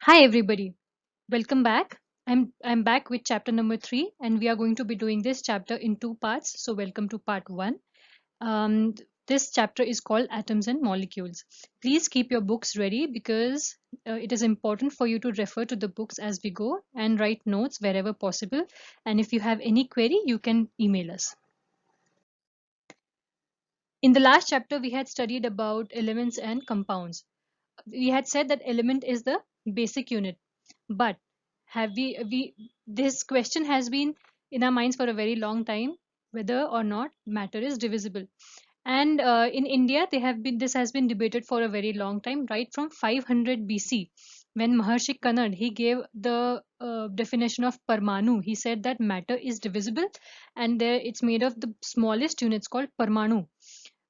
Hi everybody, welcome back. I'm back with chapter number 3 and we are going to be doing this chapter in two parts. So welcome to part 1. Um, this chapter is called Atoms and Molecules. Please keep your books ready because it is important for you to refer to the books as we go and write notes wherever possible. And if you have any query, you can email us. In the last chapter, we had studied about elements and compounds. We had said that element is the basic unit, but have we this question has been in our minds for a very long time, whether or not matter is divisible. And in India they have been this has been debated for a very long time, right from 500 BC, when Maharshi Kannad he gave the definition of Parmanu. He said that matter is divisible and there it's made of the smallest units called Parmanu.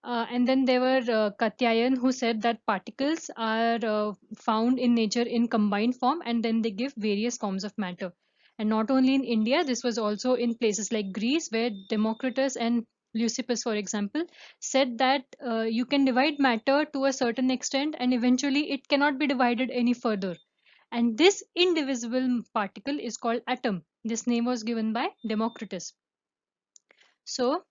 And then there were Katyayan who said that particles are found in nature in combined form and then they give various forms of matter. And not only in India, this was also in places like Greece, where Democritus and Leucippus, for example, said that you can divide matter to a certain extent and eventually it cannot be divided any further. And this indivisible particle is called atom. This name was given by Democritus. So,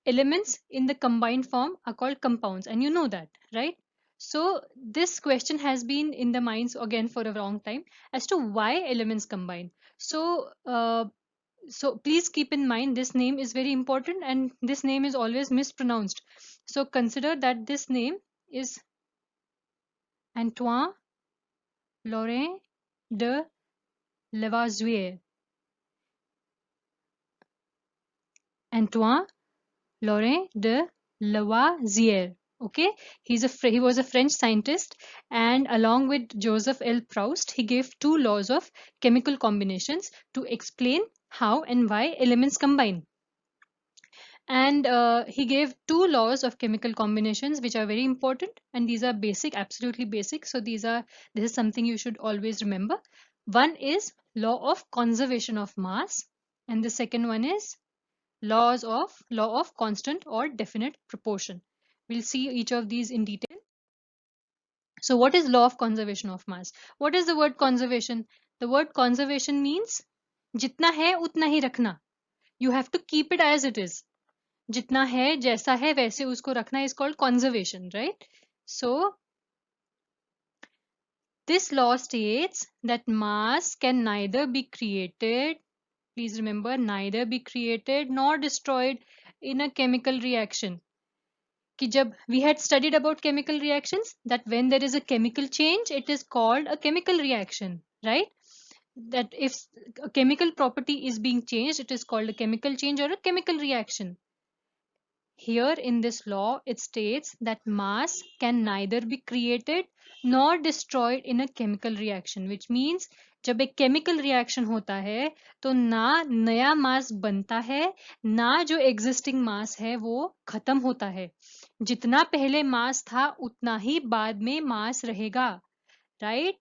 elements in the combined form are called compounds, and you know that, right? So this question has been in the minds again for a long time as to why elements combine. So please keep in mind this name is very important and this name is always mispronounced. So consider that this name is Antoine Laurent de Lavoisier. Antoine Laurent de Lavoisier. Okay, he was a French scientist, and along with Joseph L. Proust, he gave two laws of chemical combinations to explain how and why elements combine. And he gave two laws of chemical combinations which are very important, and these are basic, absolutely basic. So this is something you should always remember. One is law of conservation of mass, and the second one is law of constant or definite proportion. We'll see each of these in detail. So what is law of conservation of mass? What is the word conservation? The word conservation means जितना है उतना ही रखना. You have to keep it as it is. जितना है जैसा है वैसे उसको रखना is called conservation, right? So this law states that mass can neither be created, please remember, neither be created nor destroyed in a chemical reaction. कि जब we had studied about chemical reactions, that when there is a chemical change it is called a chemical reaction, right? That if a chemical property is being changed, it is called a chemical change or a chemical reaction. Here in this law it states that mass can neither be created nor destroyed in a chemical reaction, which means जब एक chemical reaction होता है तो ना नया मास बनता है, ना जो एग्जिस्टिंग मास है वो खत्म होता है. जितना पहले मास था उतना ही बाद में मास रहेगा, राइट?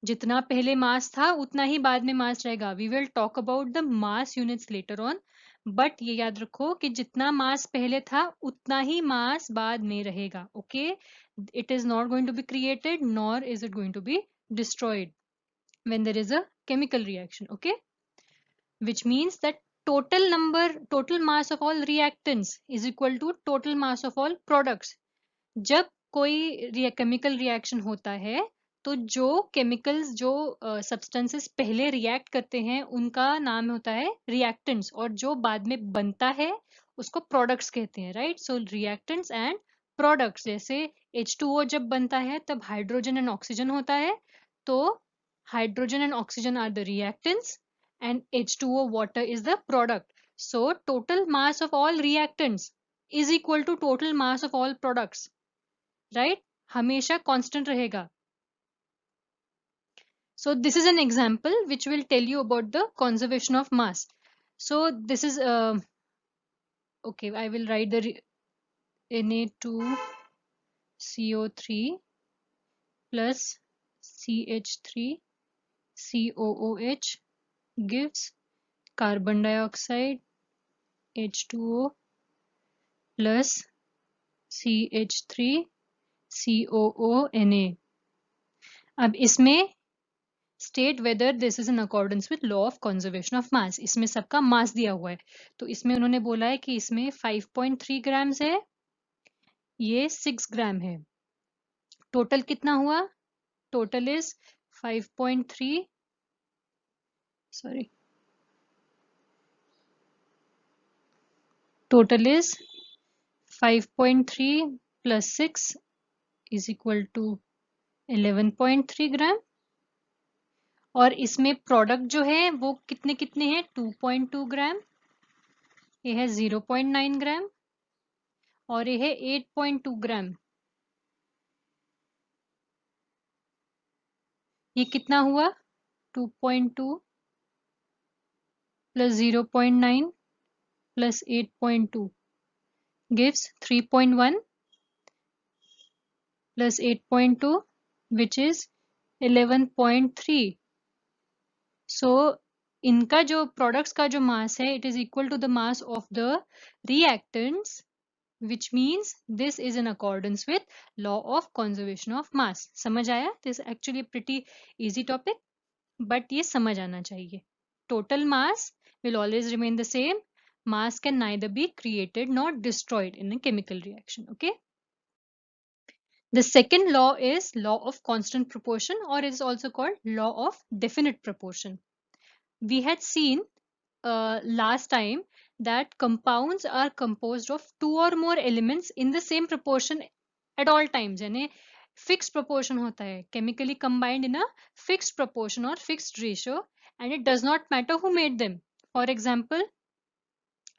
जितना पहले मास था उतना ही बाद में मास रहेगा. We will talk about the mass units later on, but ये याद रखो कि जितना मास पहले था उतना ही मास बाद में रहेगा. Okay, it is not going to be created nor is it going to be destroyed when there is a chemical reaction. Okay, which means that total mass of all reactants is equal to total mass of all products. जब कोई chemical reaction होता है तो जो chemicals जो substances पहले react करते हैं उनका नाम होता है रिएक्टेंट्स, और जो बाद में बनता है उसको प्रोडक्ट्स कहते हैं, right? So reactants and products, जैसे H2O जब बनता है तब हाइड्रोजन एंड ऑक्सीजन होता है, तो hydrogen and oxygen are the reactants and H2O water is the product. So total mass of all reactants is equal to total mass of all products, right? हमेशा constant रहेगा. So this is an example which will tell you about the conservation of mass. So this is okay, I will write the Na2CO3 plus CH3 COOH gives carbon dioxide H2O plus CH3 COONA. अब इसमें state whether this is in accordance with law of conservation of mass, इसमें सबका मास दिया हुआ है, तो इसमें उन्होंने बोला है कि इसमें 5.3 ग्राम्स है, ये 6 ग्राम है, टोटल कितना हुआ, total is 5.3, sorry, total is 5.3 plus 6 is equal to 11.3 ग्राम, और इसमें प्रोडक्ट जो है वो कितने कितने हैं, 2.2 ग्राम, ये है 0.9 ग्राम, और ये है 8.2 ग्राम, ये कितना हुआ, 2.2 plus 0.9 plus 8.2 gives 3.1 plus 8.2 which is 11.3. सो इनका जो प्रोडक्ट्स का जो मास है it is equal to the mass of the reactants, which means this is in accordance with law of conservation of mass. समझ आया? This is actually a pretty easy topic, but ये समझ आना चाहिए. Total mass will always remain the same. Mass can neither be created nor destroyed in a chemical reaction. Okay. The second law is law of constant proportion, or it is also called law of definite proportion. We had seen last time that compounds are composed of two or more elements in the same proportion at all times, यानी fixed proportion होता है, chemically combined in a fixed proportion or fixed ratio, and it does not matter who made them. For example,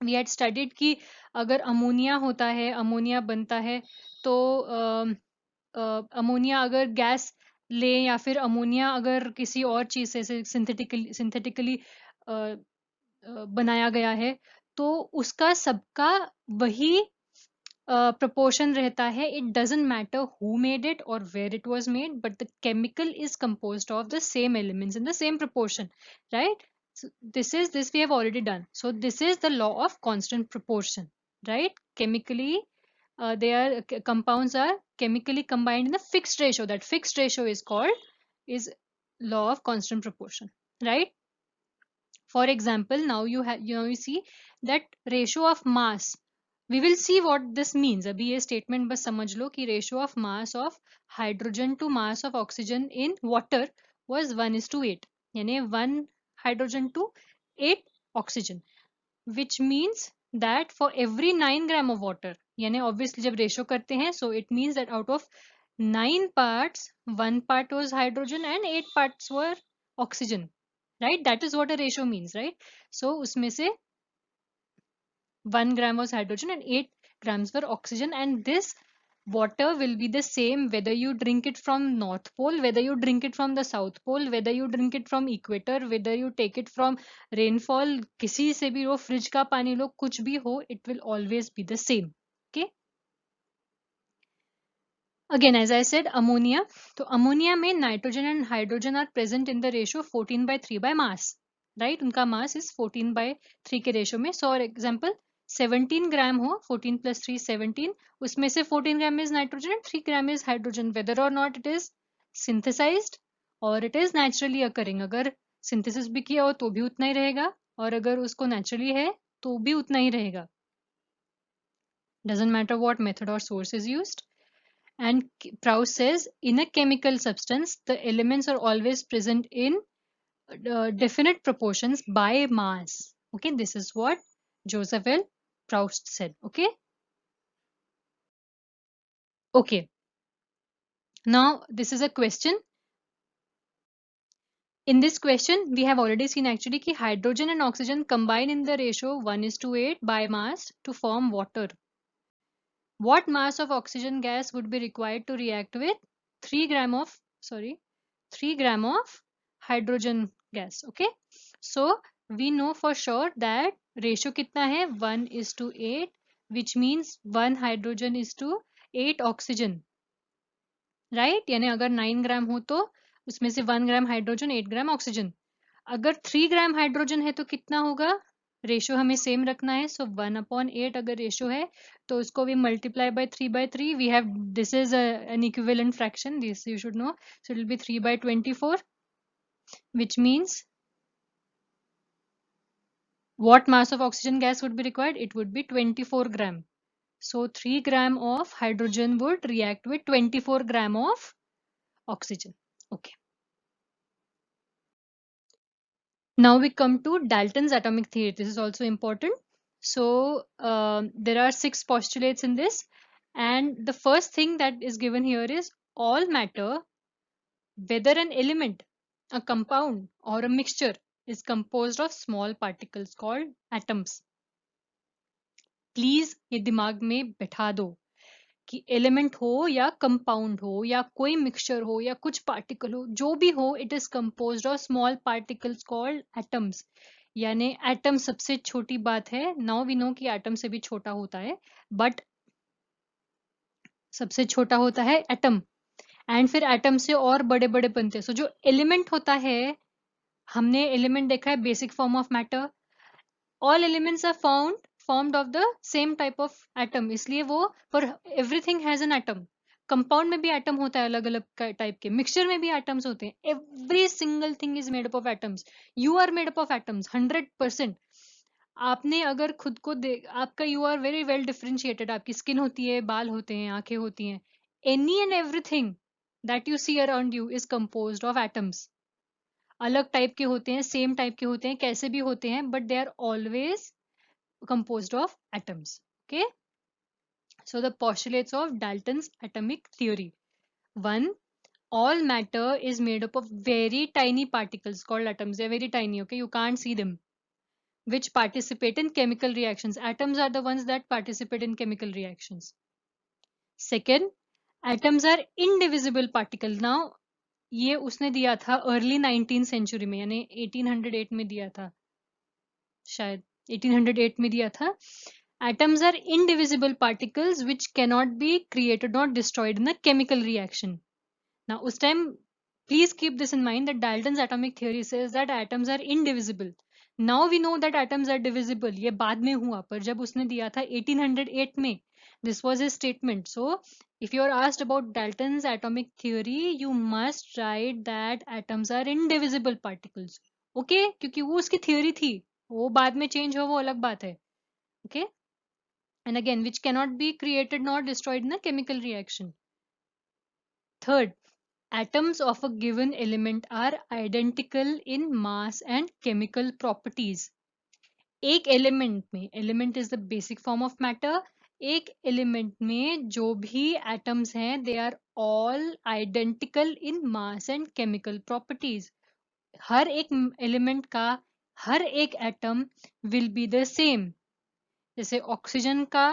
we had studied कि अगर ammonia होता है, ammonia बनता है, तो अमोनिया अगर गैस ले या फिर अमोनिया अगर किसी और चीज से सिंथेटिकली बनाया गया है, तो उसका सबका वही proportion रहता है. It doesn't matter who made it or where it was made, but the chemical is composed of the same elements in the same proportion, right? So this we have already done. So this is the law of constant proportion, right? Chemically, compounds are chemically combined in a fixed ratio. That fixed ratio is called is law of constant proportion, right? For example, now you see that ratio of mass. We will see what this means. अभी ये statement बस समझ लो कि ratio of mass of hydrogen to mass of oxygen in water was 1:8. यानी 1 hydrogen to 8 oxygen, which means that for every 9 gram of water, यानी obviously जब ratio करते हैं, so it means that out of 9 parts, 1 part was hydrogen and 8 parts were oxygen. Right, that is what a ratio means, right? So उसमें से 1 gram was hydrogen and 8 grams were oxygen, and this water will be the same whether you drink it from North Pole, whether you drink it from the South Pole, whether you drink it from equator, whether you take it from rainfall, किसी से भी हो, fridge का पानी लो, कुछ भी हो, it will always be the same. Okay. Again, as I said, ammonia. So ammonia में nitrogen and hydrogen are present in the ratio 14/3 by mass. Right? उनका mass is 14/3 के ratio में. So, for example, 17 gram हो, 14 plus 3 17, उसमें से 14 gram is nitrogen and 3 gram is hydrogen, whether or not it is synthesized or it is naturally occurring. अगर synthesis भी किया हो तो भी उतना ही रहेगा, और अगर उसको naturally है तो भी उतना ही रहेगा. Doesn't matter what method or source is used. And Proust says, in a chemical substance, the elements are always present in definite proportions by mass. Okay, this is what Joseph L. Proust said. Okay. Okay. Now, this is a question. In this question, we have already seen actually that hydrogen and oxygen combine in the ratio 1:8 by mass to form water. What mass of oxygen gas would be required to react with 3 gram of hydrogen gas? Okay, so we know for sure that ratio कितना है, 1:8, which means 1 hydrogen is to 8 oxygen, right? यानी अगर 9 ग्राम हो तो उसमें से 1 gram hydrogen, 8 gram oxygen. अगर 3 gram hydrogen है तो कितना होगा, रेशो हमें सेम रखना है, सो 1/8 अगर रेशो है तो उसको भी multiply by 3/3. We have, this is an equivalent fraction, this you should know. So it will be 3/24, which means what mass of oxygen gas would be required? It would be 24 gram. So 3 gram of hydrogen would react with 24 gram of oxygen. Okay. Now we come to Dalton's atomic theory. This is also important. So there are 6 postulates in this, and the first thing that is given here is all matter, whether an element, a compound, or a mixture, is composed of small particles called atoms. Please ये दिमाग में बैठा दो कि element हो या compound हो या कोई मिक्सचर हो या कुछ पार्टिकल हो, जो भी हो, it is composed of small particles called atoms. यानी एटम सबसे छोटी बात है. नाउ वी नो कि एटम से भी छोटा होता है, बट सबसे छोटा होता है एटम. एंड फिर एटम से और बड़े बड़े बनते हैं. सो जो एलिमेंट होता है, हमने एलिमेंट देखा है basic form of matter. All elements are formed of the same type of atom, इसलिए वो, पर everything has an atom. Compound में भी एटम होता है अलग अलग टाइप के, मिक्सचर में भी एटम्स होते हैं. Every single thing is made up of atoms. You are made up of atoms 100%. आपने अगर खुद को आपका, you are very well differentiated. आपकी स्किन होती है, बाल होते हैं, आंखें होती हैं. Any and everything that you see around you is composed of atoms. अलग टाइप के होते हैं, सेम टाइप के होते हैं, कैसे भी होते हैं, but they are always composed of atoms. Okay, so the postulates of Dalton's atomic theory. 1, all matter is made up of very tiny particles called atoms. They are very tiny, okay, you can't see them, which participate in chemical reactions. Atoms are the ones that participate in chemical reactions. Second, atoms are indivisible particles. Now ये उसने दिया था early 19th century में, यानी 1808 में दिया था, शायद 1808 में दिया था. Atoms are indivisible particles which cannot be created or destroyed in a chemical reaction. Now, उस time, please keep this in mind that Dalton's atomic theory says that atoms are indivisible. Now we know that atoms are divisible. ये बाद में हुआ, पर जब उसने दिया था 1808 में, this was his statement. So, if you are asked about Dalton's atomic theory, you must write that atoms are indivisible particles. Okay? क्योंकि वो उसकी theory थी. वो बाद में change हो, वो अलग बात है. Okay? And again, which cannot be created nor destroyed in a chemical reaction. Third, atoms of a given element are identical in mass and chemical properties. एक एलिमेंट में, element is the basic form of matter, एक element में जो भी atoms हैं, they are all identical in mass and chemical properties. हर एक element का हर एक atom will be the same. जैसे ऑक्सीजन का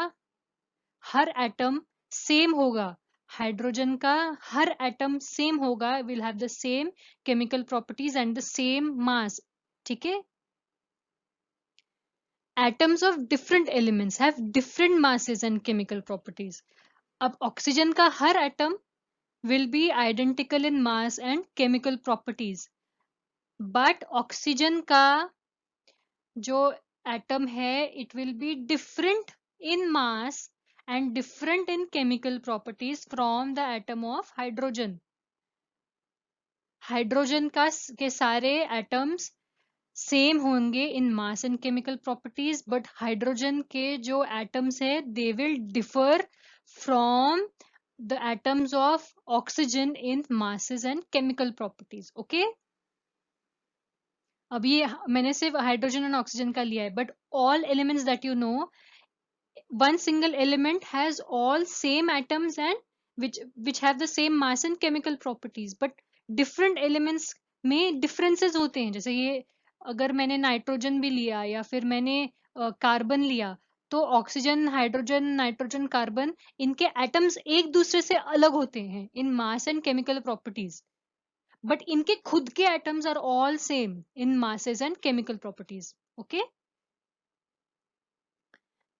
हर एटम सेम होगा, हाइड्रोजन का हर एटम सेम होगा, will have the same chemical properties and the same mass. ठीक है. Atoms of different elements have different masses and chemical properties. अब ऑक्सीजन का हर atom will be identical in mass and chemical properties, but oxygen का जो atom है, it will be different in mass and different in chemical properties from the atom of hydrogen. Hydrogen का के सारे atoms same होंगे in mass and chemical properties, but hydrogen के जो atoms है, they will differ from the atoms of oxygen in masses and chemical properties. Okay, अब ये मैंने सिर्फ हाइड्रोजन एंड ऑक्सीजन का लिया है, but all elements that you know, one single element has all same atoms and which have the same mass and chemical properties, but different elements में differences होते हैं. जैसे ये अगर मैंने नाइट्रोजन भी लिया या फिर मैंने कार्बन लिया, तो ऑक्सीजन, हाइड्रोजन, नाइट्रोजन, कार्बन, इनके एटम्स एक दूसरे से अलग होते हैं in mass and chemical properties, but इनके खुद के atoms are all same in masses and chemical properties. Okay,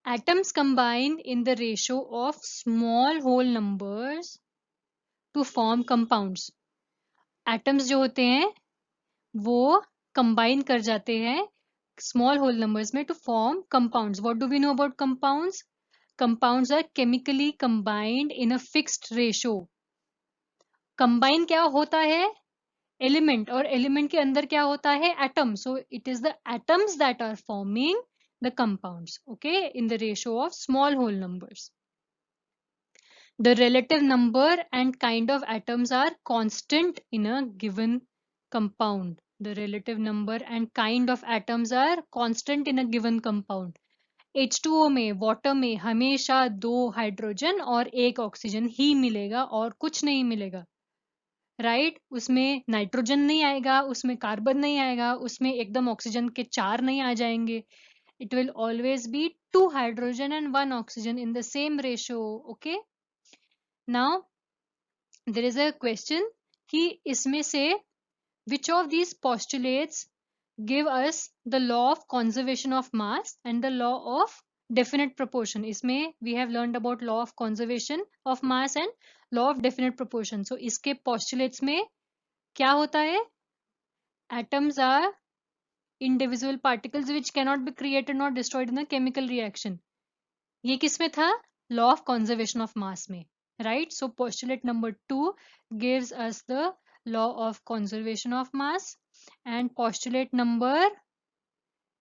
atoms combine in the ratio of small whole numbers to form compounds. Atoms जो होते हैं वो combine कर जाते हैं small whole numbers में to form compounds. What do we know about compounds? Compounds are chemically combined in a fixed ratio. Combine क्या होता है? Element, और element के अंदर क्या होता है? Atom. So it is the atoms that are forming the compounds, okay, in the ratio of small whole numbers. The relative number and kind of atoms are constant in a given compound. The relative number and kind of atoms are constant in a given compound. H2O में, water में हमेशा 2 hydrogen और 1 oxygen ही मिलेगा और कुछ नहीं मिलेगा, right? उसमें नाइट्रोजन नहीं आएगा, उसमें कार्बन नहीं आएगा, उसमें एकदम ऑक्सीजन के 4 नहीं आ जाएंगे. It will always be 2 hydrogen and 1 oxygen in the same ratio, okay? Now there is a question कि इसमें से which of these postulates give us the law of conservation of mass and the law of definite proportion. इसमें we have learned about law of conservation of mass and law of definite proportion. So इसके postulates में क्या होता है? Atoms are indivisible particles which cannot be created nor destroyed in a chemical reaction. ये किस में था? Law of conservation of mass में, right? So postulate number 2 gives us the law of conservation of mass, and postulate number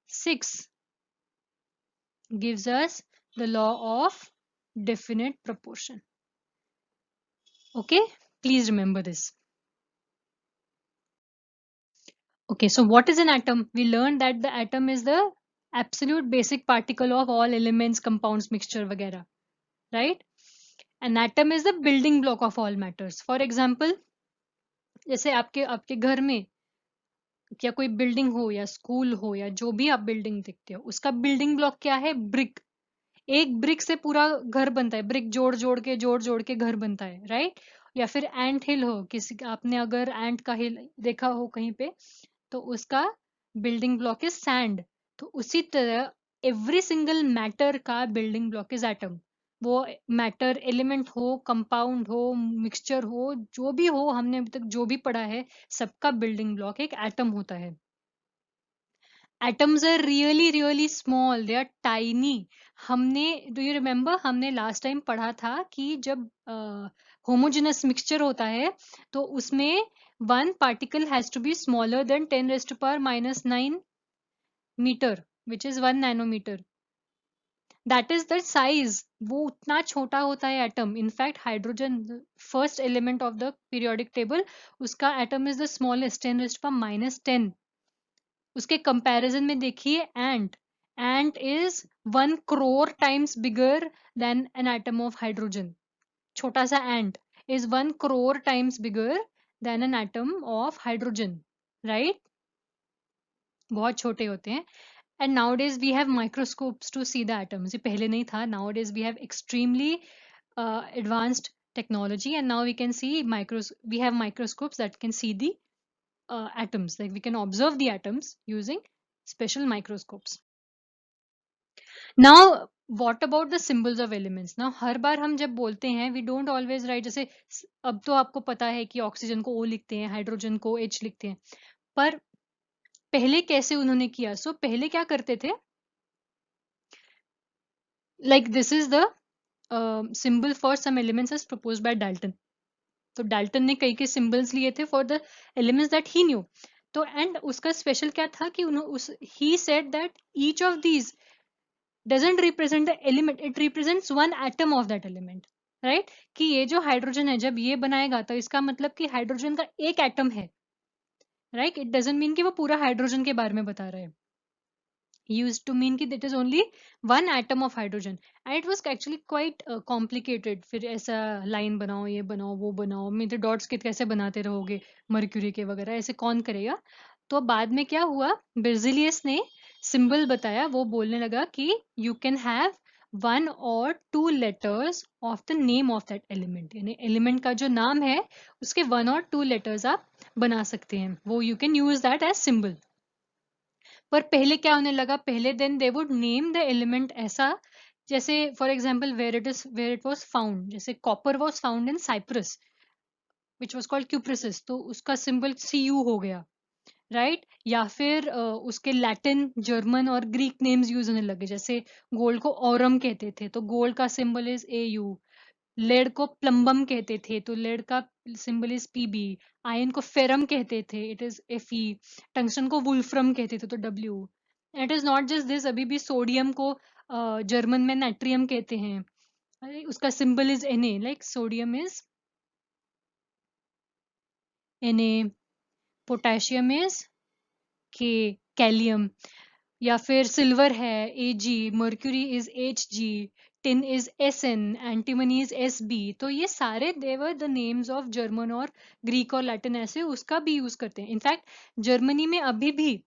6 gives us the law of definite proportion. Okay, please remember this. Okay, so what is an atom? We learned that the atom is the absolute basic particle of all elements, compounds, mixture वगैरह, right? An atom is the building block of all matters. For example, जैसे आपके घर में या कोई building हो या school हो या जो भी आप बिल्डिंग देखते हो, उसका बिल्डिंग ब्लॉक क्या है? ब्रिक. एक ब्रिक से पूरा घर बनता है, ब्रिक जोड़ जोड़ के घर बनता है, राइट? या फिर एंट हिल हो, किसी आपने अगर एंट का हिल देखा हो कहीं पे, तो उसका बिल्डिंग ब्लॉक इज सैंड. तो उसी तरह एवरी सिंगल मैटर का बिल्डिंग ब्लॉक इज एटम. वो मैटर एलिमेंट हो, कंपाउंड हो, मिक्सचर हो, जो भी हो, हमने अभी तक जो भी पढ़ा है, सबका बिल्डिंग ब्लॉक एक एटम होता है. Atoms are really really small, they are tiny. हमने, do you remember, हमने last time पढ़ा था कि जब homogeneous mixture होता है तो उसमें one particle has to be smaller than 10 raised to power minus 9 meter, which is 1 nanometer. That is the size. वो उतना छोटा होता है atom. In fact, hydrogen, the first element of the periodic table, उसका atom is the smallest, 10 raised to power minus 10. उसके comparison में देखिए एंट is 1 crore times bigger than an atom of hydrogen. छोटा सा एंट is 1 crore times bigger than an atom of hydrogen, right? बहुत छोटे होते हैं. And nowadays we have microscopes to see the atoms. ये पहले नहीं था. Nowadays we have extremely advanced technology, and now we can see we have microscopes that can see the atoms. Like we can observe the atoms using special microscopes. Now what about the symbols of elements? Now हर बार हम जब बोलते हैं we don't always write, जैसे अब तो आपको पता है कि ऑक्सीजन को O लिखते हैं, हाइड्रोजन को H लिखते हैं, पर पहले कैसे उन्होंने किया? सो पहले क्या करते थे? Like this is the symbol for some elements as proposed by Dalton. तो डाल्टन ने कई के सिंबल्स लिए थे for the elements that he new. तो एंड उसका स्पेशल क्या था कि he said that each of these doesn't represent the element, it represents one atom of that element, right? कि ये जो हाइड्रोजन है जब ये बनाएगा तो इसका मतलब कि हाइड्रोजन का एक एटम है, राइट? इट डजंट मीन कि वो पूरा हाइड्रोजन के बारे में बता रहे हैं. Used to mean कि that is only one atom of hydrogen, and it was actually quite complicated. फिर ऐसा लाइन बनाओ, ये बनाओ, वो बनाओ, मेरे डॉट्स के कैसे बनाते रहोगे मर्क्यूरी के वगैरह, ऐसे कौन करेगा? तो बाद में क्या हुआ, बेrzelius ने सिंबल बताया. वो बोलने लगा कि you can have 1 or 2 letters of the name of that element. यानी एलिमेंट का जो नाम है उसके 1 or 2 letters आप बना सकते हैं. वो you can use that as symbol. पर पहले क्या होने लगा, पहले then they would name the element ऐसा, जैसे for example where it was found. जैसे copper was found in Cyprus which was called Cuprisis, तो उसका सिंबल Cu हो गया, राइट, या फिर उसके लैटिन, जर्मन और ग्रीक नेम्स यूज होने लगे, जैसे गोल्ड को ऑरम कहते थे तो गोल्ड का सिंबल इज AU, लेड को प्लम्बम कहते थे तो लेड का सिंबल इज PB, आयरन को फेरम कहते थे इट इज Fe, टंगस्टन को वुल्फ्रम कहते थे तो W। It is not just this, अभी भी सोडियम को जर्मन में नाइट्रियम कहते हैं, उसका symbol is Na, like sodium is Na, potassium is K, कैलियम। या फिर सिल्वर है Ag, mercury is Hg, tin is Sn, antimony is Sb। तो ये सारे देवर द नेम्स ऑफ जर्मन और ग्रीक और लैटिन, ऐसे उसका भी यूज करते हैं। इनफैक्ट जर्मनी में अभी भी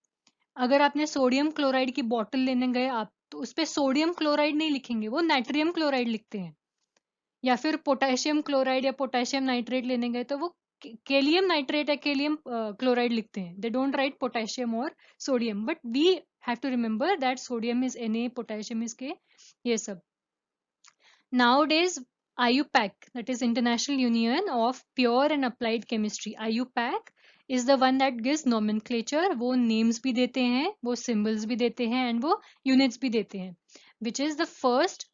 अगर आपने सोडियम क्लोराइड की बोतल लेने गए आप, तो उस पे सोडियम क्लोराइड नहीं लिखेंगे, वो नाइट्रियम क्लोराइड लिखते हैं। या फिर पोटेशियम क्लोराइड या पोटेशियम नाइट्रेट लेने गए तो वो कैलियम नाइट्रेट या कैलियम क्लोराइड लिखते हैं, दे डोंट राइट पोटेशियम और sodium, but we have to remember that sodium is Na, potassium is K, ये सब। Nowadays, IUPAC, that is International Union of Pure and Applied Chemistry, IUPAC is the one that gives nomenclature, वो names भी देते हैं, वो symbols भी देते हैं and वो units भी देते हैं, which is the first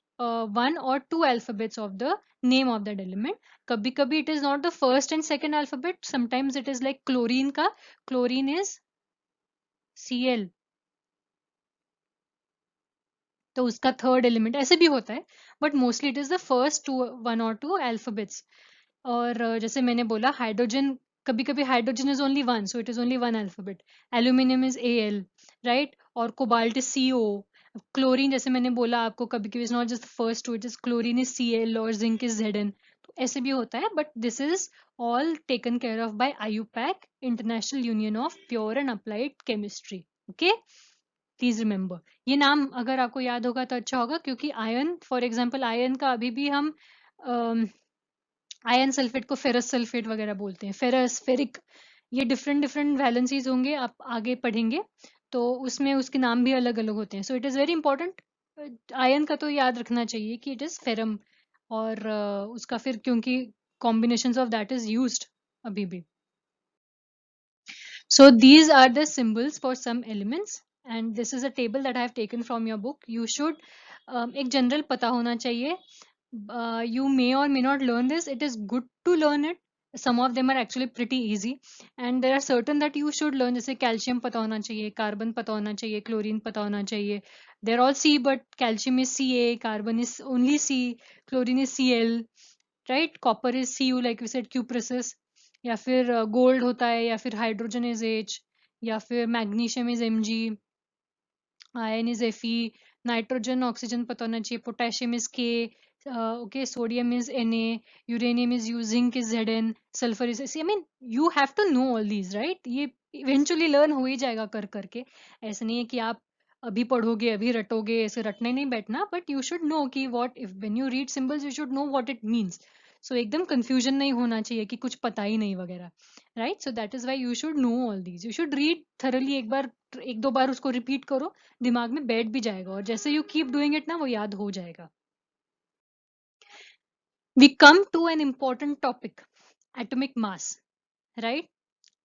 one or two alphabets of the name of that element. कभी कभी it is not the first and second alphabet, sometimes it is like chlorine का, chlorine is Cl, तो उसका third element ऐसे भी होता है, but mostly it is the first two, one और टू अल्फाबेट्स। और जैसे मैंने बोला हाइड्रोजन, कभी कभी hydrogen is only one, so it is only one alphabet. Aluminium is Al, right, और कोबाल्ट इज CO। क्लोरीन जैसे मैंने बोला आपको, कभी कभी is not just first two, it is chlorine is Cl और जिंक इज Zn, तो ऐसे भी होता है, but this is all taken care of by IUPAC, international union of pure and applied chemistry. Okay, please remember, ये नाम अगर आपको याद होगा तो अच्छा होगा, क्योंकि आयन, फॉर एग्जांपल आयन का अभी भी हम आयन सल्फेट को फेरस सल्फेट वगैरह बोलते हैं, फेरस, फेरिक, ये डिफरेंट डिफरेंट वैलेंसीज होंगे, आप आगे पढ़ेंगे तो उसमें उसके नाम भी अलग अलग होते हैं। So it is very important, ion का तो याद रखना चाहिए कि इट इज़ फेरम, और उसका फिर क्योंकि combination of that is used अभी भी। So these are the symbols for some elements, and this is a table that I have taken from your book. You should एक general पता होना चाहिए. You may or may not learn this. It is good to learn it. Some of them are actually pretty easy, and there are certain that you should learn. जैसे calcium पता होना चाहिए, carbon पता होना चाहिए, chlorine पता होना चाहिए. They're all C, but calcium is Ca, carbon is only C, chlorine is Cl, right, copper is Cu, like we said Cuprisis, या फिर गोल्ड होता है, या फिर हाइड्रोजन इज H, या फिर magnesium is Mg, iron is Fe, nitrogen oxygen पता होना चाहिए, potassium is K, okay, sodium is Na, uranium is U, zinc is Zn, sulphur is Ag। I mean you have to know all these, right, ये eventually learn हो ही जाएगा कर करके, ऐसा नहीं है कि आप अभी पढ़ोगे अभी रटोगे, ऐसे रटने नहीं बैठना, बट यू शुड नो कि what, if when you read symbols you should know what it means. So एकदम कंफ्यूजन नहीं होना चाहिए कि कुछ पता ही नहीं वगैरह, right, so that is why you should no all these, you should read thoroughly, एक बार एक दो बार उसको रिपीट करो, दिमाग में बैठ भी जाएगा, और जैसे यू कीप डूइंग इट ना वो याद हो जाएगा। We come to an important topic, atomic mass, right?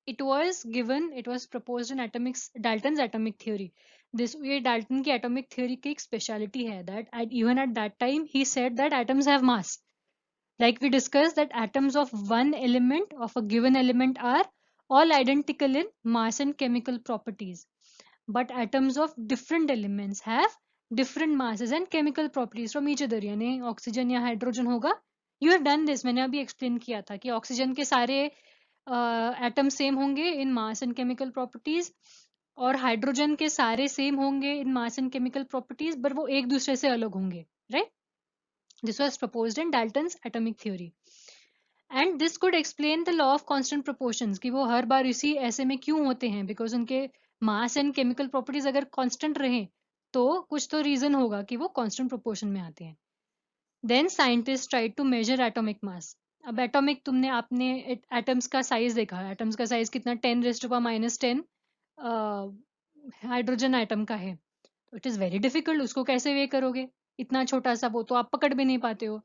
It was proposed in Dalton's atomic theory. This ये Dalton की atomic theory की एक speciality है, that even at that time he said that atoms have mass. Like we discussed that atoms of one element of a given element are all identical in mass and chemical properties. But atoms of different elements have different masses and chemical properties from each other. यानी oxygen या hydrogen होगा, you have done this, मैंने अभी explain किया था कि oxygen के सारे एटम सेम होंगे in mass and chemical properties, और हाइड्रोजन के सारे सेम होंगे in mass and chemical properties, पर वो एक दूसरे से अलग होंगे, right. This was proposed in Dalton's atomic theory, and this could explain the law of constant proportions, कि वो हर बार इसी ऐसे में क्यों होते हैं, बिकॉज उनके मास एंड केमिकल प्रॉपर्टीज अगर कांस्टेंट रहे तो कुछ तो रीजन होगा कि वो कांस्टेंट प्रोपोर्शन में आते हैं। Then scientist try to measure atomic mass. अब एटॉमिक, तुमने आपने एटम्स का साइज देखा, एटम्स का साइज कितना, 10⁻⁻10 हाइड्रोजन एटम का है, तो इट इज वेरी डिफिकल्ट, उसको कैसे वे करोगे, इतना छोटा सा, वो तो आप पकड़ भी नहीं पाते हो,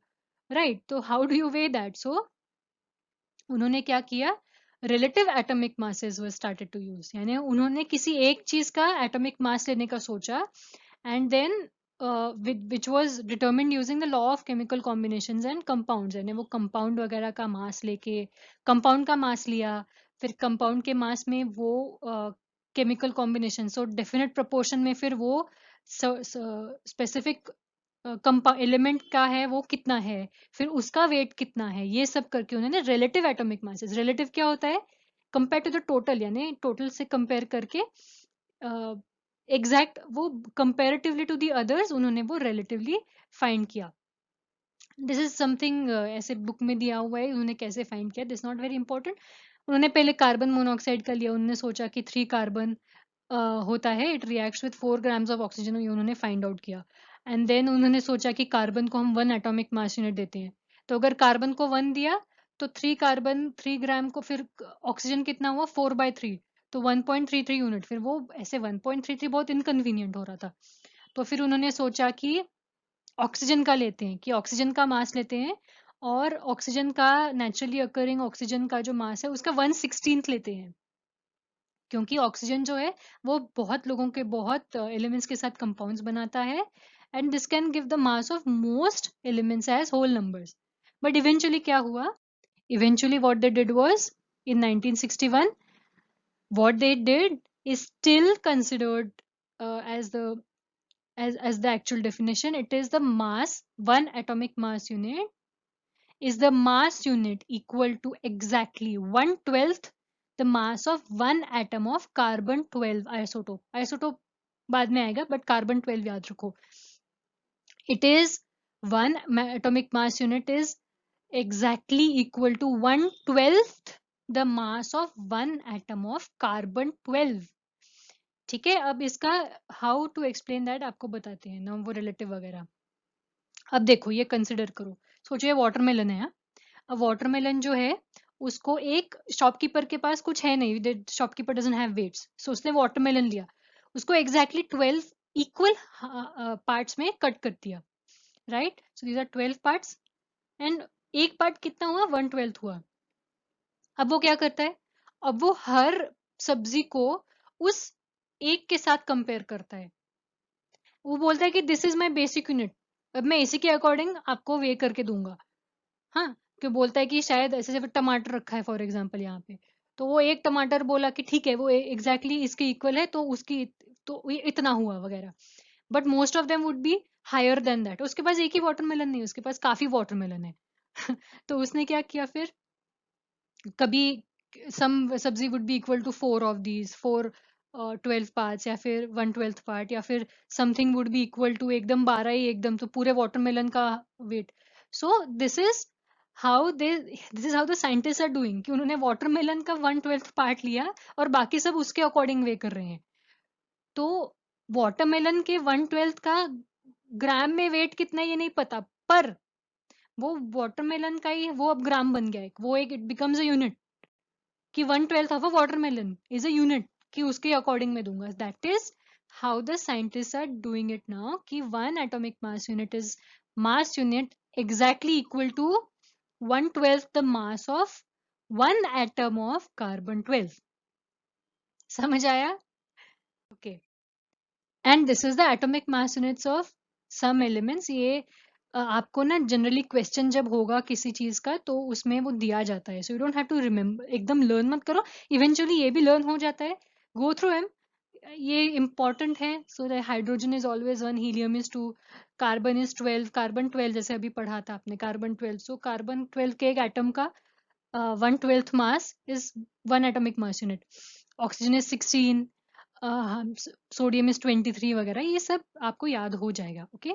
राइट, तो how do you weigh that. So उन्होंने क्या किया, relative atomic masses were started to use, यानी उन्होंने किसी एक चीज का एटॉमिक मास लेने का सोचा, and then which was determined using the law of chemical combinations and compounds, यानी वो कंपाउंड वगैरह का मास लेके कंपाउंड का मास लिया, फिर कंपाउंड के मास में वो केमिकल कॉम्बिनेशन, सो डेफिनेट प्रोपोर्शन में फिर वो स्पेसिफिक एलिमेंट का है वो कितना है, फिर उसका वेट कितना है, ये सब करके उन्होंने रिलेटिव एटॉमिक मासेस, रिलेटिव क्या होता है, कंपेयर टू द टोटल, यानी टोटल से कंपेयर करके एग्जैक्ट वो कंपेरेटिवली टू दी अदर्स उन्होंने वो रिलेटिवली फाइंड किया। दिस इज समथिंग ऐसे बुक में दिया हुआ है, उन्होंने कैसे फाइंड किया दिस नॉट वेरी इंपॉर्टेंट। उन्होंने पहले कार्बन मोनोऑक्साइड का लिया, उन्होंने सोचा कि 3 कार्बन होता है, it reacts with 4 grams of oxygen, ये उन्होंने फाइंड आउट किया। एंड देन उन्होंने सोचा कि कार्बन को हम 1 एटॉमिक मास यूनिट देते हैं, तो अगर कार्बन को 1 दिया तो 3 कार्बन 3 ग्राम को, फिर ऑक्सीजन कितना हुआ 4/3, तो 1.33 यूनिट, फिर वो ऐसे 1.33 बहुत इनकन्वीनियंट हो रहा था, तो फिर उन्होंने सोचा कि ऑक्सीजन का लेते हैं, कि ऑक्सीजन का मास लेते हैं, और ऑक्सीजन का नेचुरली अकरिंग ऑक्सीजन का जो मास है उसका 1/16 लेते हैं, क्योंकि ऑक्सीजन जो है वो बहुत लोगों के बहुत एलिमेंट्स के साथ कंपाउंड्स बनाता है, and this can give the mass of most elements as whole numbers. But eventually क्या हुआ, eventually what they did was, in 1961 what they did is still considered as the as the actual definition. It is the mass, one atomic mass unit is the mass unit equal to exactly 1/12 the mass of one atom of carbon 12 isotope. Isotope बाद में आएगा, but carbon 12 याद रखो. It is one atomic mass unit is exactly equal to 1/12 the mass of one atom of carbon 12. ठीक है, अब इसका how to explain that आपको बताते हैं ना, वो रिलेटिव वगैरह। अब देखो ये कंसिडर करो, सोचो ये वाटरमेलन है। अब वाटरमेलन जो है उसको एक शॉपकीपर के पास कुछ है नहीं, shopkeeper doesn't have weights, so उसने वाटरमेलन लिया, उसको एग्जैक्टली 12 इक्वल पार्ट्स में कट कर दिया, right, so these are 12 parts, and एक पार्ट कितना हुआ 1/12 हुआ। अब वो क्या करता है, अब वो हर सब्जी को उस एक के साथ कंपेयर करता है, वो बोलता है कि this is my basic unit, अब मैं इसी के अकॉर्डिंग आपको वे करके दूंगा। हाँ, क्यों बोलता है कि शायद ऐसे जैसे टमाटर रखा है फॉर एग्जांपल यहाँ पे, तो वो एक टमाटर बोला कि ठीक है वो एग्जैक्टली इसके इक्वल है, तो उसकी तो ये इतना हुआ वगैरह, but most of them would be higher than that. उसके पास एक ही वाटरमेलन नहीं, उसके पास काफी वाटरमेलन है तो उसने क्या किया फिर, कभी सम सब्जी would be equal to 4 of these 4 12 parts, या फिर 1/12 पार्ट, या फिर something would be equal to एकदम 12 ही एकदम, तो पूरे वाटरमेलन का weight. So this is how the scientist are doing, कि उन्होंने वाटरमेलन का 1/12 पार्ट लिया और बाकी सब उसके अकॉर्डिंग वे कर रहे हैं। तो वाटरमेलन के 1/12 का ग्राम में वेट कितना है ये नहीं पता, पर वो वाटरमेलन का ही वो अब ग्राम बन गया है, वो एक इट बिकम्स अ यूनिट, कि 1/12 of a watermelon is a unit, कि उसके अकॉर्डिंग में दूंगा। That is how the scientist are doing it now, कि one atomic mass unit is mass unit exactly equal to 1/12 the mass of one atom of carbon 12। समझ आया? Okay, and this is the atomic mass units of some elements. ये आपको ना generally question जब होगा किसी चीज का तो उसमें वो दिया जाता है, so you don't have to remember, एकदम लर्न मत करो, इवेंचुअली ये भी लर्न हो जाता है, गो थ्रू एम, ये इंपॉर्टेंट है। So the hydrogen is always 1, helium is 2, carbon is 12, carbon 12 जैसे अभी पढ़ा था आपने कार्बन 12, सो कार्बन 12 के एक एटम का 1/12 mass is one atomic mass unit, oxygen is 16, sodium is 23 वगैरह, ये सब आपको याद हो जाएगा। Okay,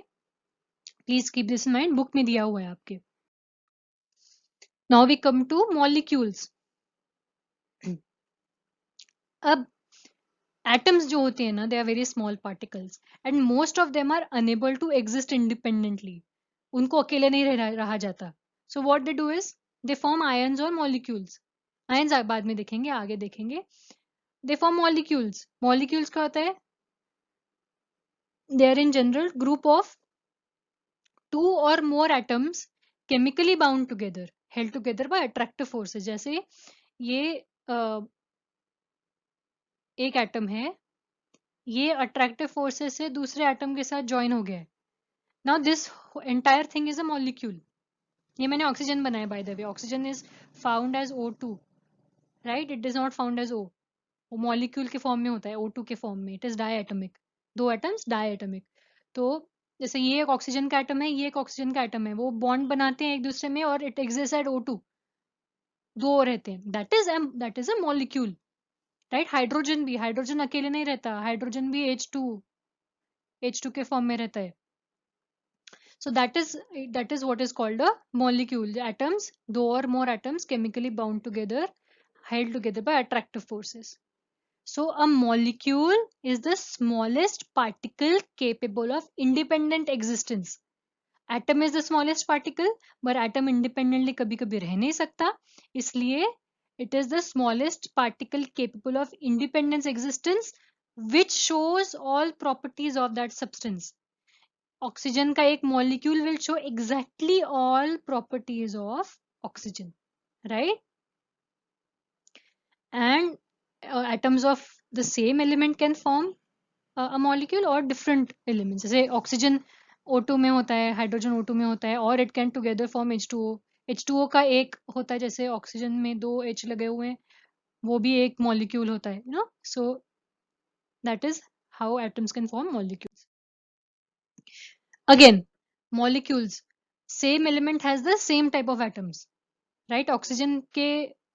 please keep this in mind, book में दिया हुआ है आपके। Now we come to molecules. अब एटम्स जो होते हैं ना, they are very small particles and most of them are unable to exist independently, उनको अकेले नहीं रहा जाता। So what they do is they form ions और मॉलिक्यूल्स। आयंस बाद में देखेंगे, आगे देखेंगे। They form molecules. मॉलिक्यूल्स क्या होता है, they are in general group of two or more atoms chemically bound together, held together by attractive forces। जैसे ये एक एटम है, ये अट्रैक्टिव फोर्सेस से दूसरे एटम के साथ ज्वाइन हो गया है. Now this entire thing is a molecule. ये मैंने ऑक्सीजन बनाया by the way. Oxygen is found as O2, right? It is not found as O. वो मॉलिक्यूल के फॉर्म में होता है, O2 के फॉर्म में. It is diatomic. दो एटम्स डायएटमिक. तो जैसे ये एक ऑक्सीजन का एटम है, ये एक ऑक्सीजन का एटम है, वो बॉन्ड बनाते हैं एक दूसरे में और इट एग्जिस्ट एट O2. दो रहते हैं. That is a molecule, right? Hydrogen भी, हाइड्रोजन अकेले नहीं रहता. हाइड्रोजन भी H2 के फॉर्म में रहता है. So that is what is called a molecule. The atoms, two or more atoms chemically bound together, held together by attractive forces. So a molecule is the smallest particle capable of independent existence. Atom is the smallest particle, but atom independently कभी कभी रह नहीं सकता, इसलिए it is the smallest particle capable of independent existence, which shows all properties of that substance. Oxygen का एक molecule will show exactly all properties of oxygen, right? And atoms of the same element can form a molecule और different elements. जैसे oxygen O2 में होता है, hydrogen O2 में होता है, और it can together form H2O. H2O का एक होता है, जैसे ऑक्सीजन में दो H लगे हुए हैं, वो भी एक मॉलिक्यूल होता है, you know. So that is how atoms can form molecules. Again, molecules, same element has the same type of atoms, right? Oxygen के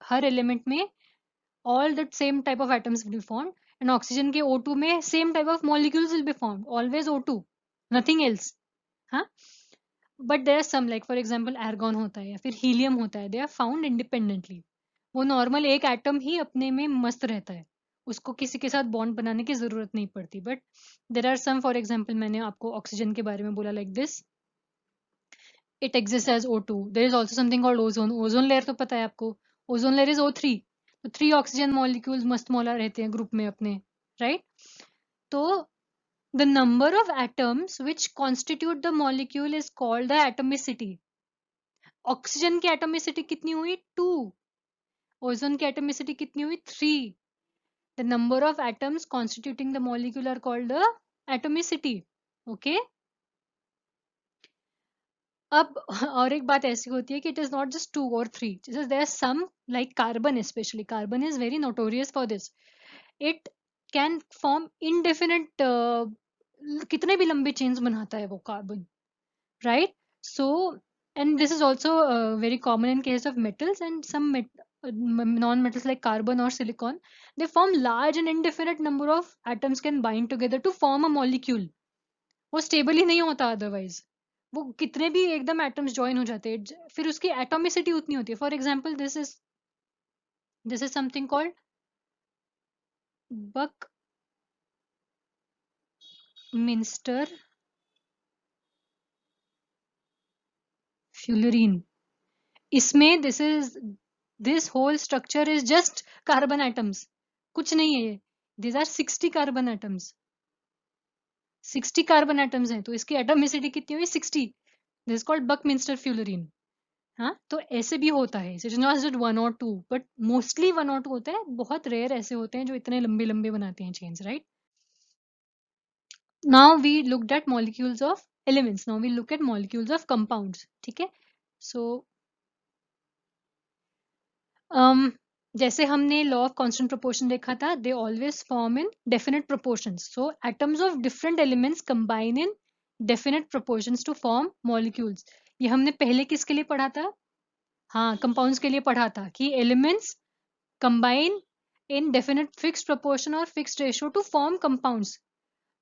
हर element में all the same type of atoms will be formed, and oxygen के O2 में same type of molecules will be formed, always O2, nothing else. हाँ, but there are some, like for example argon होता है या फिर helium होता है, they are found independently. वो नॉर्मल एक एटम ही अपने में मस्त रहता है, उसको किसी के साथ बॉन्ड बनाने की जरूरत नहीं पड़ती. But there are some, for example मैंने आपको ऑक्सीजन के बारे में बोला, like this, it exists as O2. There is also something called ozone. Ozone layer तो पता है आपको. Ozone layer is O3. तो 3 ऑक्सीजन मॉलिक्यूल्स मस्त मौला रहते हैं ग्रुप में अपने, राइट? तो the number of atoms which constitute the molecule is called the atomicity. Oxygen की एटोमिसिटी कितनी हुई? 2. ओजोन की एटोमिसिटी कितनी हुई? 3. The number of atoms constituting the molecule are called the atomicity. Okay? अब और एक बात ऐसी होती है कि इट इज नॉट जस्ट 2 और 3. There some, like carbon, specially carbon is very notorious for this. It can form indefinite, कितने भी लंबे चेन्स बनाता है वो carbon, right? So and this is also very common in case of metals and some non metals like carbon or silicon. They form large and indefinite number of atoms can bind together to form a molecule. वो stable ही नहीं होता otherwise. वो कितने भी एकदम atoms join हो जाते हैं, फिर उसकी एटोमिसिटी उतनी होती है. For example this is something called buckminsterfullerene. इसमें this whole structure is just carbon atoms, कुछ नहीं है ये. This are 60 carbon atoms. 60 carbon atoms हैं, तो इसकी एटोमिसिटी कितनी हुई? 60. This is called buckminsterfullerene. हाँ, तो ऐसे भी होता है. इट इज नॉट जस्ट 1 और 2, बट मोस्टली 1 और 2 होता है. बहुत रेयर ऐसे होते हैं जो इतने लंबे लंबे बनाते हैं chains, right? Now we looked at molecules of elements. Now we look at molecules of compounds. ठीक है? सो जैसे हमने लॉ ऑफ कांस्टेंट प्रोपोर्शन देखा था, they always form in definite proportions. So atoms of different elements combine in definite proportions to form molecules. ये हमने पहले किसके लिए पढ़ा था? हाँ, कंपाउंड्स के लिए पढ़ा था कि elements combine in definite fixed proportion और fixed ratio to form compounds.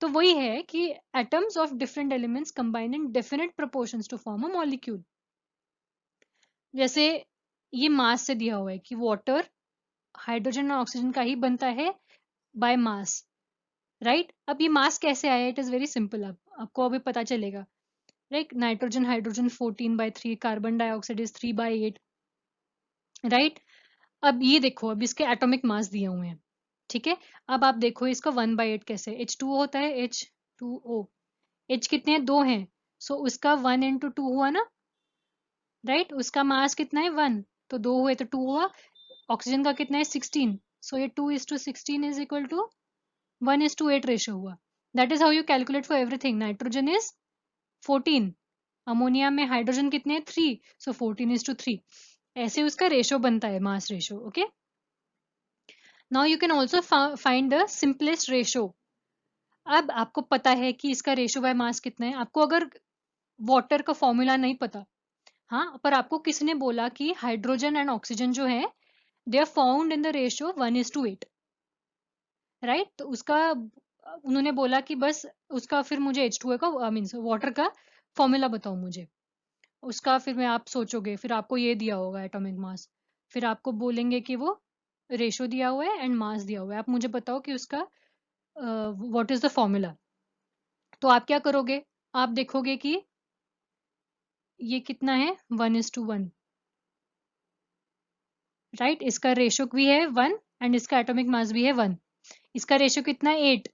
तो वही है कि atoms of different elements combine in definite proportions to form a molecule. जैसे ये मास से दिया हुआ है कि वाटर हाइड्रोजन और ऑक्सीजन का ही बनता है बाय मास, राइट? अब ये मास कैसे आया? It is very simple. आपको अभी पता चलेगा, right? Nitrogen hydrogen 14/3, carbon dioxide is 3/8, right? अब ये देखो, अब इसके एटॉमिक मास दिए हुए हैं, ठीक है? अब आप देखो इसका 1/8 कैसे. H2O होता है, H2O. H कितने हैं? 2 हैं. सो उसका 1 into 2 हुआ ना, राइट? उसका मास कितना है? 1. तो 2 हुए तो 2 हुआ. ऑक्सीजन का कितना है 16, सो ये 2:16 इज इक्वल टू 1:8 रेशियो हुआ. That is how you calculate for everything. Nitrogen is 14, ammonia में हाइड्रोजन कितने हैं 3, सो 14:3. ऐसे उसका रेशियो बनता है, mass ratio. Okay, now you can also find the simplest ratio. अब आपको पता है कि इसका रेशियो बाय मास कितना है. आपको अगर वाटर का फॉर्मूला नहीं पता, हाँ, पर आपको किसी ने बोला कि हाइड्रोजन एंड ऑक्सीजन जो है they are found in the ratio 1:8, right. तो उसका उन्होंने बोला कि बस उसका फिर मुझे H2O का मीन्स वाटर का फॉर्मूला बताओ मुझे. उसका फिर मैं आप सोचोगे, फिर आपको ये दिया होगा एटॉमिक मास, फिर आपको बोलेंगे कि वो रेशियो दिया हुआ है एंड मास दिया हुआ है, आप मुझे बताओ कि उसका व्हाट इज द फॉर्मूला. तो आप क्या करोगे, आप देखोगे कि ये कितना है 1:1, राइट. इसका रेशियो भी है 1 एंड इसका एटॉमिक मास भी है 1. इसका रेशियो कितना है 8,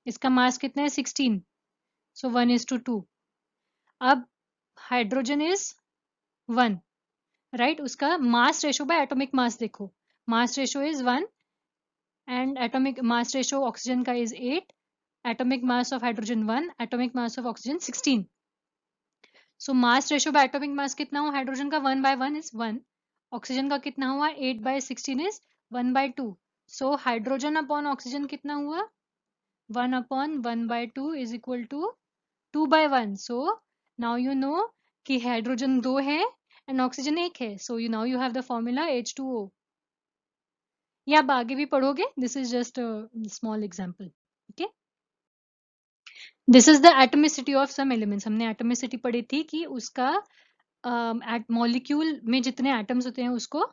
इसका मास कितना है 16, सो 1:2. अब हाइड्रोजन इज 1, राइट. उसका mass ratio by atomic mass देखो, mass ratio is 1 and atomic mass ratio oxygen का is 8, atomic mass of hydrogen 1, atomic mass of oxygen 16. So mass ratio by atomic mass कितना हुआ hydrogen का 1/1 is 1, oxygen का कितना हुआ 8/16 is 1/2. So hydrogen upon oxygen कितना हुआ 1/1/2 is equal to 2/1. So now you know कि हाइड्रोजन 2 है एंड ऑक्सीजन 1 है. So you now you have the formula H2O. या आप आगे भी पढ़ोगे, this is just small example. Okay, this is the atomicity of some elements. हमने atomicity पढ़ी थी कि उसका मॉलिक्यूल में जितने एटम्स होते हैं उसको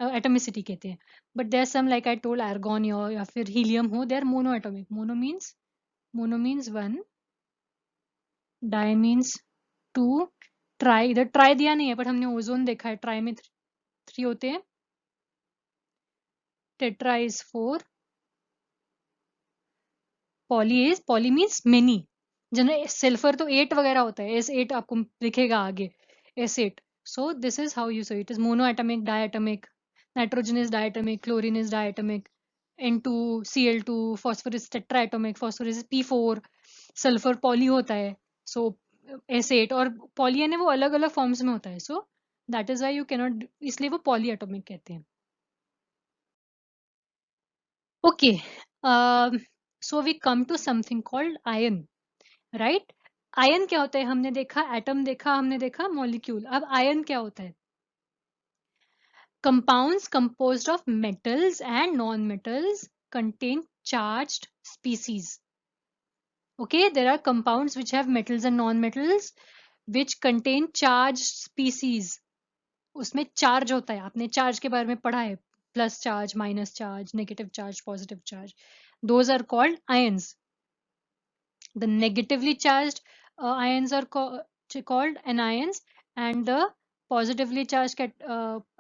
एटमिसिटी कहते हैं. But there some like I told argon या फिर हीलियम हो, they are mono atomic. Mono means 1, di means 2, tri, इधर ट्राई दिया नहीं है बट हमने ओजोन देखा है, ट्राई में 3 होते हैं, tetra is 4, poly means many. General sulphur तो 8 वगैरह होता है, S8 आपको लिखेगा आगे, S8. So this is how you say it is monoatomic, diatomic. Nitrogen is diatomic, chlorine is diatomic, N2, Cl2, phosphorus tetratomic, phosphorus P4, sulphur poly होता है, सो S8. और पॉली है वो अलग अलग फॉर्म्स में होता है, so that is why you cannot, इसलिए वो पॉली एटॉमिक कहते हैं. Okay, so we come to something called ion, right. Ion क्या होता है, हमने देखा एटम देखा, हमने देखा मॉलिक्यूल. अब आयन क्या होता है, compounds composed of metals and non metals contain charged species. Okay, there are compounds which have metals and non-metals which contain charged species. उसमें चार्ज होता है, आपने चार्ज के बारे में पढ़ा है, plus charge, minus charge, negative charge, positive charge. Those are called ions. The negatively charged ions are called anions, and the positively charged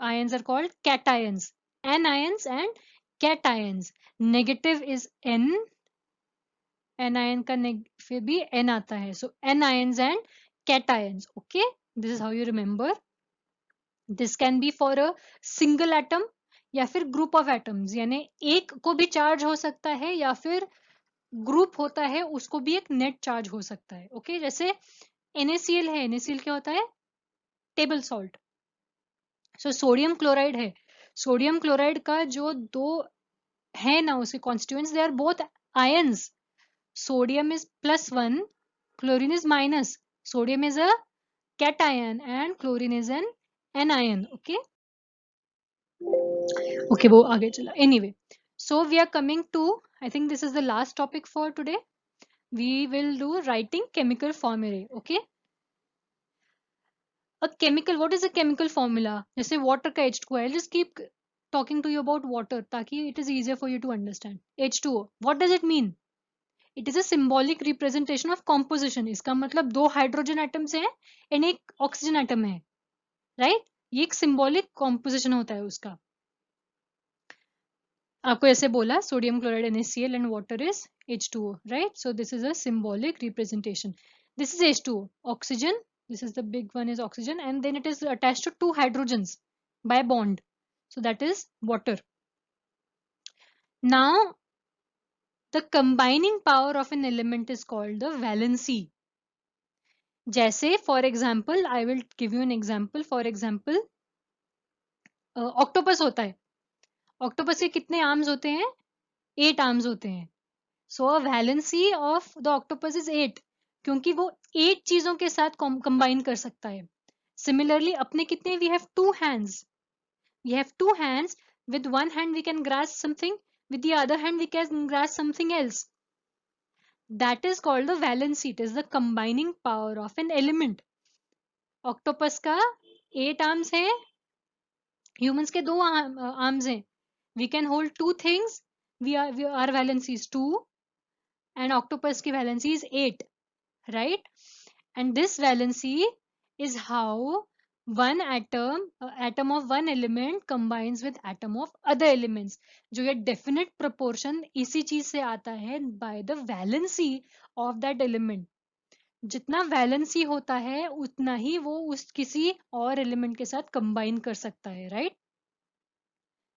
ions are called cations. Anions and cations. Negative is N, anion का फिर भी N आता है, so anions and cations. Okay, this is how you remember. This can be for a single atom या फिर group of atoms, यानी एक को भी चार्ज हो सकता है या फिर ग्रुप होता है उसको भी एक नेट चार्ज हो सकता है. ओके, जैसे NaCl है, NaCl क्या होता है, table salt. So sodium chloride है, सोडियम क्लोराइड का जो दो है ना उसके constituents, they are both ions. Sodium is +1, chlorine is minus. Sodium is a cation and chlorine is an anion. Okay okay, वो आगे चला. Anyway, so we are coming to, I think this is the last topic for today. We will do writing chemical formulae. Okay, a chemical, what is a chemical formula? जैसे water का H2O. I'll just keep talking to you about water ताकि it is easier for you to understand. H2O, what does it mean? It is a symbolic representation of composition. इसका मतलब 2 hydrogen atoms हैं and एक oxygen atom है, right. ये एक symbolic composition होता है उसका. आपको ऐसे बोला sodium chloride NaCl and water is H2O, right. So this is a symbolic representation. This is H2O, oxygen. This is the big one is oxygen, and then it is attached to 2 hydrogens by bond. So that is water. Now, the combining power of an element is called the valency. जैसे for example, I will give you an example. For example, octopus होता है. Octopus के कितने arms होते हैं? 8 arms होते हैं. So a valency of the octopus is 8, क्योंकि वो 8 चीजों के साथ कंबाइन कर सकता है. सिमिलरली अपने कितने, we have 2 hands. We have 2 hands. With one hand we can grasp something, with the other hand we can grasp something else. That is called the valency. It is the combining power of an element. Octopus का 8 arms है, humans के 2 arms हैं. We can hold 2 things. Our valency is 2 and octopus की valency is 8, right? And this valency is how one atom of one element combines with atom of other elements. जो ये definite proportion इसी चीज से आता है, by the valency of that element. जितना valency होता है उतना ही वो उस किसी और एलिमेंट के साथ कंबाइन कर सकता है, right?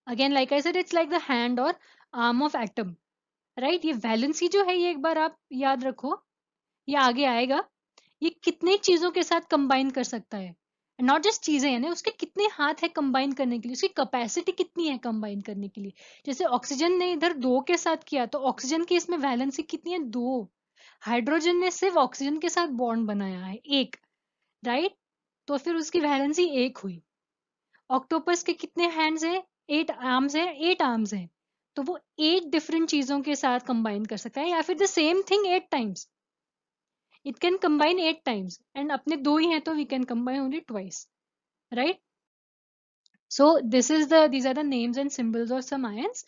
Again like I said, it's like the hand और आर्म ऑफ एटम, राइट? ये वैलेंसी जो है, ये एक बार आप याद रखो, ये आगे आएगा. ये कितने चीजों के साथ कंबाइन कर सकता है, नॉट जस्ट चीजें है ना, उसके कितने हाथ है कंबाइन करने के लिए, उसकी कैपेसिटी कितनी है कंबाइन करने के लिए. जैसे ऑक्सीजन ने इधर 2 के साथ किया, तो ऑक्सीजन की इसमें वैलेंसी कितनी है? 2. हाइड्रोजन ने सिर्फ ऑक्सीजन के साथ बॉन्ड बनाया है, 1, राइट? तो फिर उसकी वैलेंसी 1 हुई. ऑक्टोपस के कितने हैंड्स है? 8 आर्म्स है, 8 आर्म्स है. तो वो 8 डिफरेंट चीजों के साथ कंबाइन कर सकता है, या फिर the same thing 8 times. It can combine 8 times, and अपने 2 ही हैं तो we can combine only twice, right? So these are the names and symbols of some ions.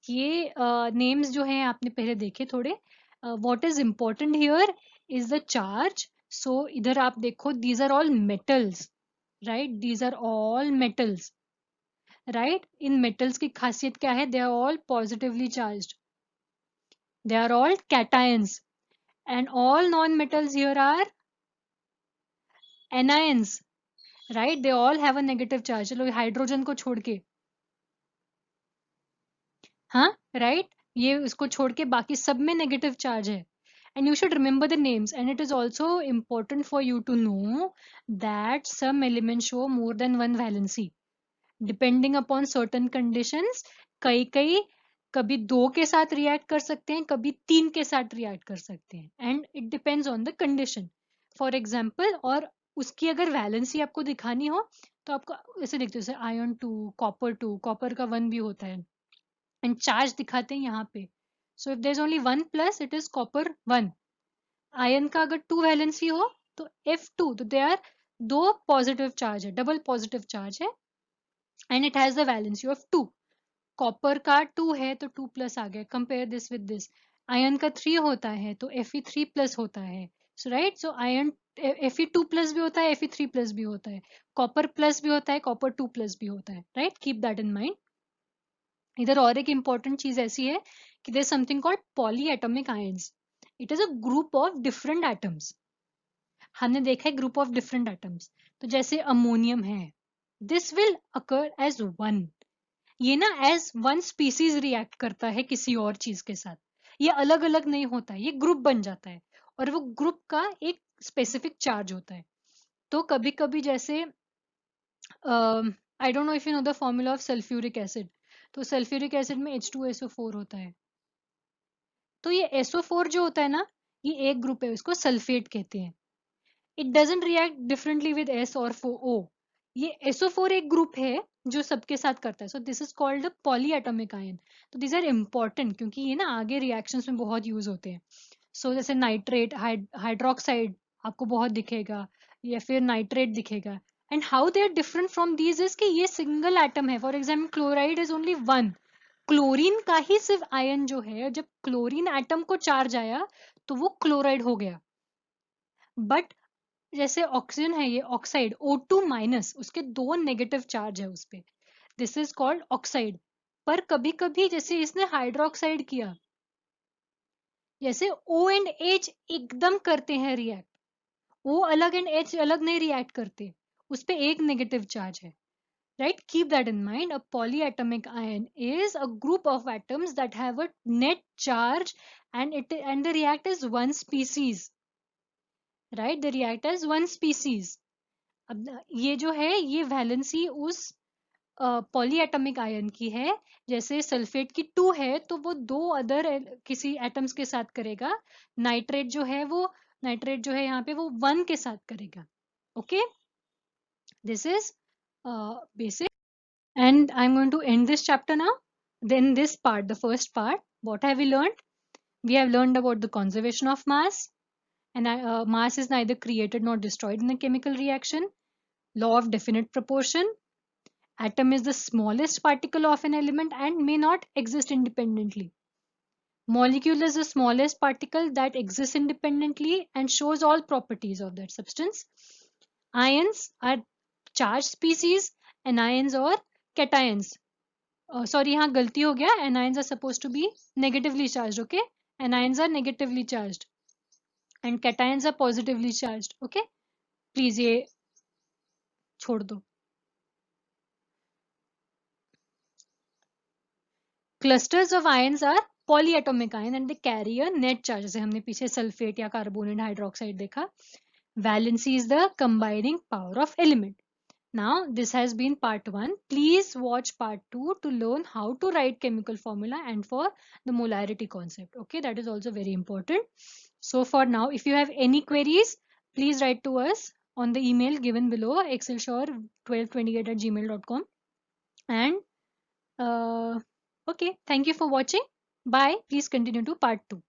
ये नेम्स जो हैं आपने पहले देखे थोड़े. What is important here is the charge. So इधर आप देखो, these are all metals, right? These are all metals, right? इन मेटल्स की खासियत क्या है? They are all positively charged, they are all cations, and all non metals here are anions, right? They all have a negative charge. चलो hydrogen को छोड़ के, हाँ, राइट? ये उसको छोड़ के बाकी सब में नेगेटिव चार्ज है. And you should remember the names, and it is also important for you to know that some elements show more than one valency depending upon certain conditions. कई कई कभी 2 के साथ रिएक्ट कर सकते हैं, कभी 3 के साथ रिएक्ट कर सकते हैं, and it depends on the condition. For example, और उसकी अगर वैलेंसी आपको दिखानी हो तो आपको ऐसे लिखते हो, जैसे आयरन 2, कॉपर 2, कॉपर का 1 भी होता है, एंड चार्ज दिखाते हैं यहाँ पे. So if there is only 1 plus, it is copper 1. Iron का अगर 2 वैलेंसी हो तो F2, तो दे आर 2 पॉजिटिव चार्ज है, डबल पॉजिटिव चार्ज है, and it has the valency of 2. Copper का 2 है तो 2 प्लस आ गया. Compare this with this. Iron का 3 होता है तो Fe3 प्लस होता है. So right, so iron Fe2 plus भी होता है, Fe3 प्लस भी होता है, कॉपर प्लस भी होता है, कॉपर 2 प्लस भी होता है, right? Keep that in mind. इधर और एक इंपॉर्टेंट चीज ऐसी है कि there is something called polyatomic ions. It is a group of different atoms. हमने देखा है ग्रुप ऑफ डिफरेंट एटम्स. तो जैसे अमोनियम है, this will occur as one. ये ना एज वन स्पीसीज रिएक्ट करता है किसी और चीज के साथ. ये अलग अलग नहीं होता है, ये ग्रुप बन जाता है, और वो ग्रुप का एक स्पेसिफिक चार्ज होता है. तो कभी कभी जैसे I don't know if you know the formula of sulphuric acid. तो सल्फ्यूरिक एसिड में H2SO4 होता है. तो ये SO4 जो होता है ना, ये एक ग्रुप है, इसको सल्फेट कहते हैं. It doesn't react differently with S और O. ये SO4 एक ग्रुप है जो सबके साथ करता है. सो this is called polyatomic ion. तो दीज आर इम्पॉर्टेंट क्योंकि ये ना आगे रिएक्शंस में बहुत यूज होते हैं. सो जैसे नाइट्रेट, हाइड्रोक्साइड आपको बहुत दिखेगा, या फिर नाइट्रेट दिखेगा. And how they are different from these is कि ये सिंगल एटम है. For example chloride is only 1. Chlorine का ही सिर्फ आयन जो है, जब क्लोरीन एटम को चार्ज आया तो वो क्लोराइड हो गया. बट जैसे ऑक्सीजन है, ये ऑक्साइड O2 माइनस, उसके 2 नेगेटिव चार्ज है उस पे. This is called oxide. पर कभी कभी जैसे इसने हाइड्रोक्साइड किया, जैसे O एंड H एकदम करते हैं रिएक्ट, O अलग एंड H अलग नहीं रिएक्ट करते, उस पे एक नेगेटिव चार्ज है. right? Keep that in mind. A polyatomic ion is a group of atoms that have a net charge, and they react as one species, right? They react as one species. अब ये जो है ये valency उस polyatomic ion की है. जैसे sulphate की 2 है तो वो दो अदर किसी एटम्स के साथ करेगा. नाइट्रेट जो है यहाँ पे वो 1 के साथ करेगा. Okay, this is basic. And I'm going to end this chapter now. Then this part, the first part, what have we learned? We have learned about the conservation of mass, and mass is neither created nor destroyed in a chemical reaction. Law of definite proportion. Atom is the smallest particle of an element and may not exist independently. Molecule is the smallest particle that exists independently and shows all properties of that substance. Ions are charged species, anions or cations. Sorry, यहाँ गलती हो गया. Anions are supposed to be negatively charged. Okay, anions are negatively charged and cations are positively charged. Okay, please ये छोड़ दो. Clusters of ions are polyatomic ion and they carry a net charge. जैसे हमने पीछे sulphate या carbon and hydroxide देखा. Valency is the combining power of element. Now this has been part 1. Please watch part 2 to learn how to write chemical formula and for the molarity concept. Okay, that is also very important. So for now, if you have any queries, please write to us on the email given below, excelshore1228@gmail.com. And okay, thank you for watching. Bye. Please continue to part 2.